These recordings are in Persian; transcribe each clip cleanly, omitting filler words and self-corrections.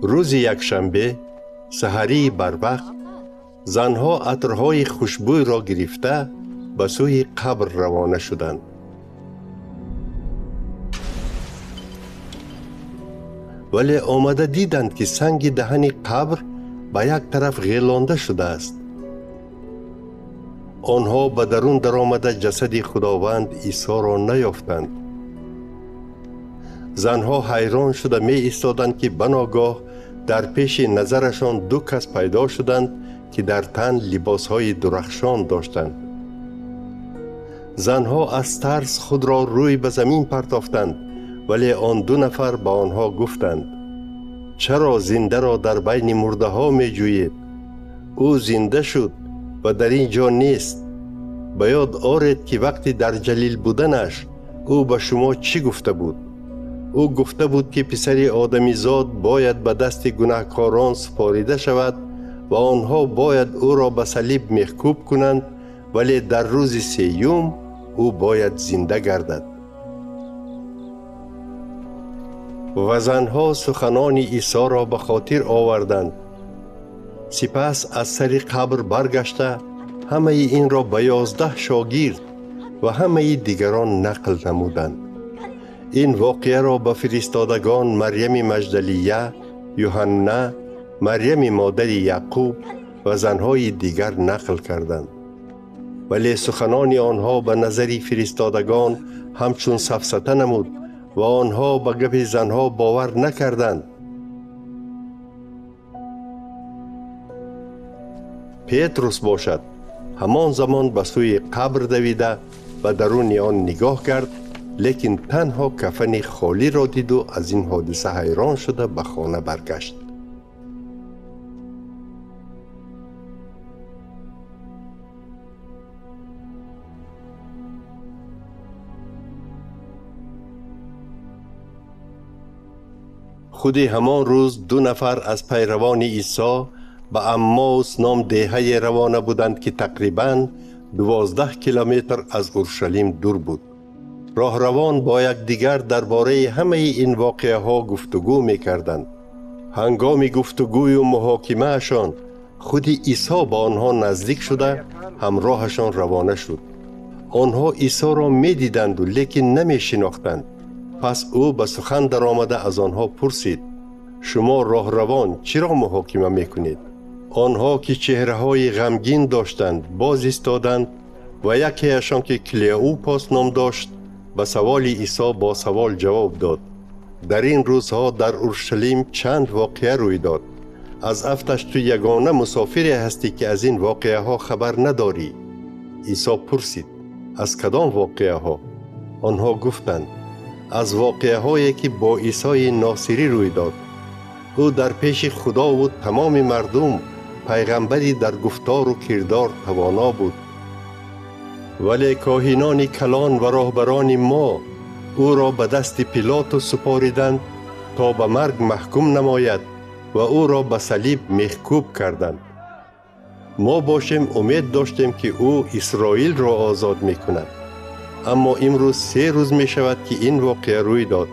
روز یکشنبه سحری بروقت زنها عطرهای خوشبوی را گرفته به سوی قبر روانه شدند. ولی آمده دیدند که سنگ دهن قبر به یک طرف غیلانده شده است. آنها به درون در آمده جسد خداوند عیسی را نیافتند. زنها حیران شده می ایستادند که بناگاه در پیش نظرشان دو کس پیدا شدند که در تن لباسهای درخشان داشتند. زنها از ترس خود را روی به زمین پرتافتند، ولی آن دو نفر به آنها گفتند: چرا زنده را در بین مرده ها می جویید؟ او زنده شد و در اینجا نیست. به یاد آرید که وقتی در جلیل بودنش او به شما چی گفته بود؟ او گفته بود که پسر آدمی زاد باید به دست گناهکاران سپاریده شود و آنها باید او را به صلیب محکوب کنند، ولی در روز سیوم او باید زنده گردد. و زنها سخنان عیسی را به خاطر آوردند. سپس از سر قبر برگشته همه این را به 11 شاگرد و همه دیگران نقل نمودند. این واقعه را به فرستادگان مریم مجدلیه، یوحنا، مریم مادر یعقوب و زنهای دیگر نقل کردند. ولی سخنان آنها به نظر فرستادگان همچون سفسطه نمود و آنها به گپ زنها باور نکردند. پتروس باشد همان زمان به سوی قبر دویده و درون آن نگاه کرد، لیکن تنها کفن خالی را دید و از این حادثه حیران شده به خانه برگشت. خود همان روز 2 نفر از پیروان عیسی به اماوس نام دهه روانه بودند که تقریباً 12 کیلومتر از اورشلیم دور بود. راهروان با یکدیگر درباره همه این واقعه ها گفتگو می کردند. هنگام گفتگوی و محاکمه اشان خود عیسی با آنها نزدیک شده همراهشان روانه شد. آنها عیسی را می دیدند و لیکن نمی شناختند. پس او به سخن در آمده از آنها پرسید: شما راهروان چرا محاکمه می کنید؟ آنها که چهره های غمگین داشتند باز ایستادند و یکی اشان که کلیوپاس نام داشت به سوال عیسی با سوال جواب داد. در این روزها در اورشلیم چند واقعه روی داد. از افتش تو یگانه مسافری هستی که از این واقعه ها خبر نداری؟ عیسی پرسید: از کدام واقعه ها؟ آنها گفتند: از واقعه هایی که با عیسی ناصری روی داد. او در پیش خدا و تمام مردم پیغمبری در گفتار و کردار توانا بود. ولی کاهنان کلان و راهبران ما او را به دست پیلاط سپاریدند تا به مرگ محکوم نماید و او را به صلیب محکوب کردند. ما باشیم امید داشتیم که او اسرائیل را آزاد می کند، اما امروز 3 روز می شود که این واقعه روی داد.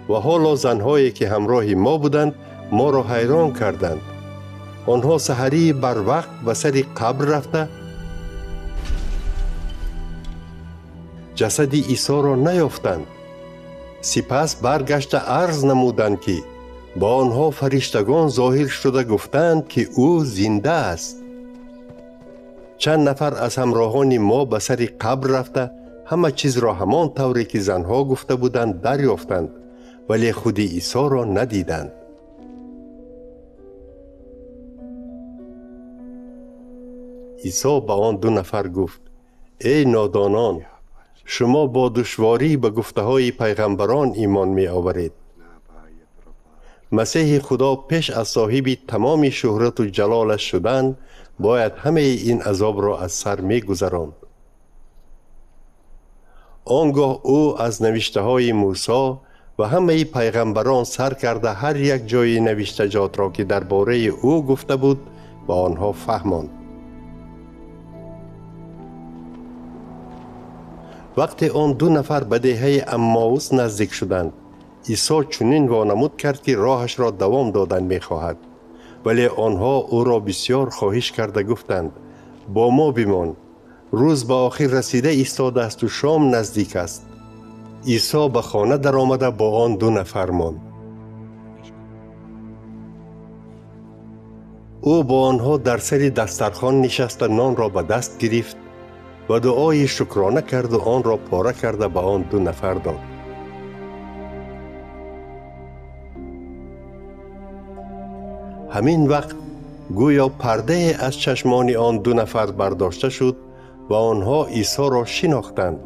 و حالا زنهایی که همراه ما بودند ما را حیران کردند. آنها سحری بر وقت به سر قبر رفته جسد عیسی را نیافتند. سپس برگشته عرض نمودند که با آنها فرشتگان ظاهر شده گفتند که او زنده است. چند نفر از همراهان ما به سر قبر رفته همه چیز را همان طوری که زنها گفته بودند دریافتند، ولی خود عیسی را ندیدند. عیسی به آن 2 نفر گفت: ای نادانان، شما با دشواری به گفته های پیغمبران ایمان می آورید. مسیح خدا پیش از صاحب تمام شهرت و جلالش شدن باید همه این عذاب را از سر می گذراند. آنگاه او از نوشته های موسی و همه پیغمبران سر کرده هر یک جای نوشتجات را که درباره او گفته بود به آنها فهماند. وقتی آن 2 نفر به دهه اماوس نزدیک شدند، عیسی چنین وانمود کرد که راهش را دوام دادن می خواهد. ولی آنها او را بسیار خواهش کرده گفتند با ما بمان، روز به آخر رسیده ایستاده است و شام نزدیک است. عیسی به خانه در آمده با آن 2 نفر ماند. او با آنها در سر دسترخوان نشست، نان را به دست گرفت و دعای شکرانه کرد و آن را پاره کرده به آن 2 نفر داد. همین وقت گویا پرده از چشمان آن 2 نفر برداشته شد و آنها عیسی را شناختند،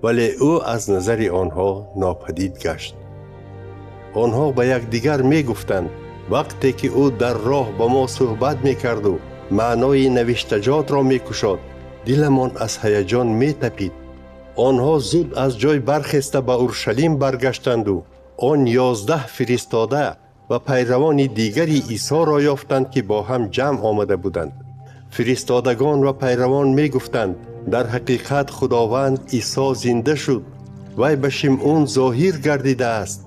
ولی او از نظر آنها ناپدید گشت. آنها به یکدیگر می گفتند وقتی که او در راه با ما صحبت می کرد و معنای نوشتجات را می کشاد، دلمان از هیجان می تپید. آنها زود از جای برخسته به اورشلیم برگشتند و آن 11 فرستاده و پیروان دیگری عیسی را یافتند که با هم جمع آمده بودند. فرستادگان و پیروان می گفتند در حقیقت خداوند عیسی زنده شد، وی به شمعون ظاهر گردیده است.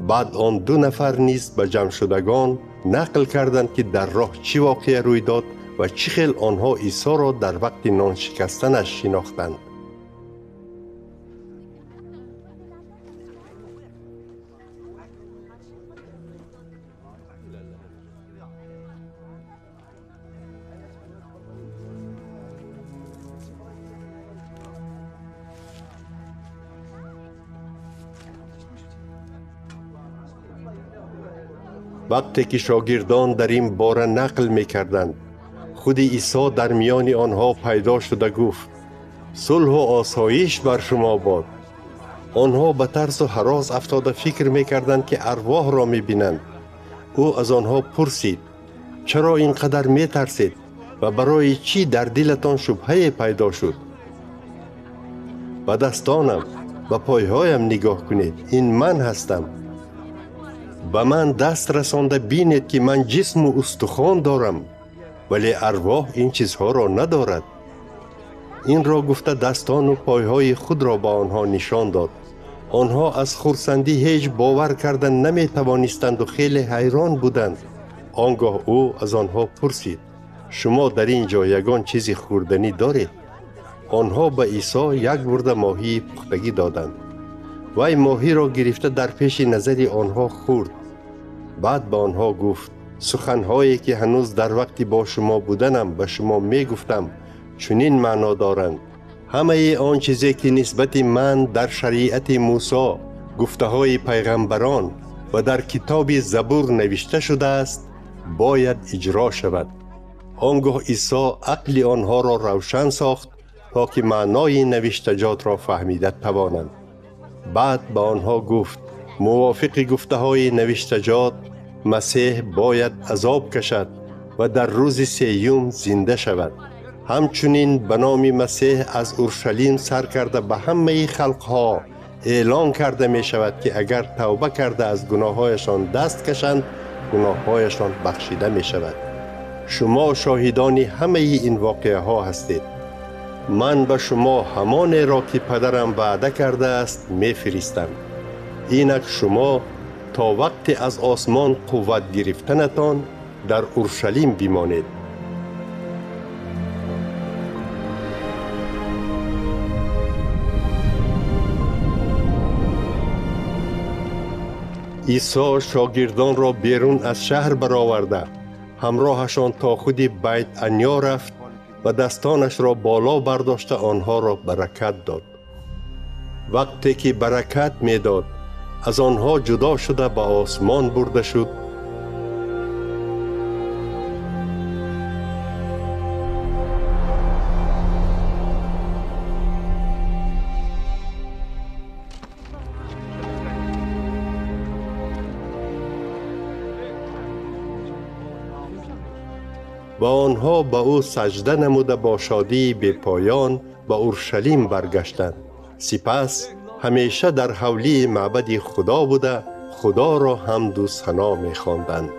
بعد آن 2 نفر نیز به جمع شدگان نقل کردند که در راه چی واقعه روی داد و چی خیل آنها عیسی را در وقت نان شکستنش شناختند. وقتی که شاگردان در این باره نقل می کردند، خود عیسی در میان آنها پیدا شده گفت صلح و آسایش بر شما باد. آنها به ترس و هراس افتاده فکر می کردند که ارواح را می بینند. او از آنها پرسید چرا اینقدر می ترسید و برای چی در دلتان شبهه پیدا شد؟ به دستانم و پایهایم نگاه کنید، این من هستم. به من دست رسانده بینید که من جسم و استخوان دارم، ولی ارواح این چیزها را ندارد. این را گفته دستان و پایهای خود را به آنها نشان داد. آنها از خرسندی هیچ باور کردن نمی توانستند و خیلی حیران بودند. آنگاه او از آنها پرسید شما در اینجا یگان چیزی خوردنی دارید؟ آنها به عیسی 1 برده ماهی پختگی دادند. وی ماهی را گرفته در پیش نظر آنها خورد. بعد به آنها گفت سخنهایی که هنوز در وقتی با شما بودنم به شما می گفتم چنین معنا دارند. همه آن چیزی که نسبت من در شریعت موسی، گفته های پیغمبران و در کتاب زبور نوشته شده است باید اجرا شود. آنگاه عیسی عقل آنها را روشن ساخت تا که معنای نوشتجات را فهمیده توانند. بعد به آنها گفت موافق گفته های نوشتجات مسیح باید عذاب کشد و در روز 3 زنده شود. همچنین به نام مسیح از اورشلیم سر کرده به همه خلقها اعلان کرده می شود که اگر توبه کرده از گناهایشان دست کشند گناهایشان بخشیده می شود. شما شاهدان همه این واقعه ها هستید. من به شما همان را که پدرم وعده کرده است می فرستم. اینک شما تا وقت از آسمان قوت گرفتنتان در اورشلیم بمانید. عیسی شاگردان را بیرون از شهر برآورده همراهشان تا خود بیت عنیا رفت و دستانش را بالا برداشته آنها را برکت داد. وقتی که برکت می داد از آنها جدا شده به آسمان برده شد. و آنها به او سجده نموده با شادی بی پایان به اورشلیم برگشتند. سپس همیشه در حولی معبد خدا بوده خدا را حمد و ثنا می خواندند.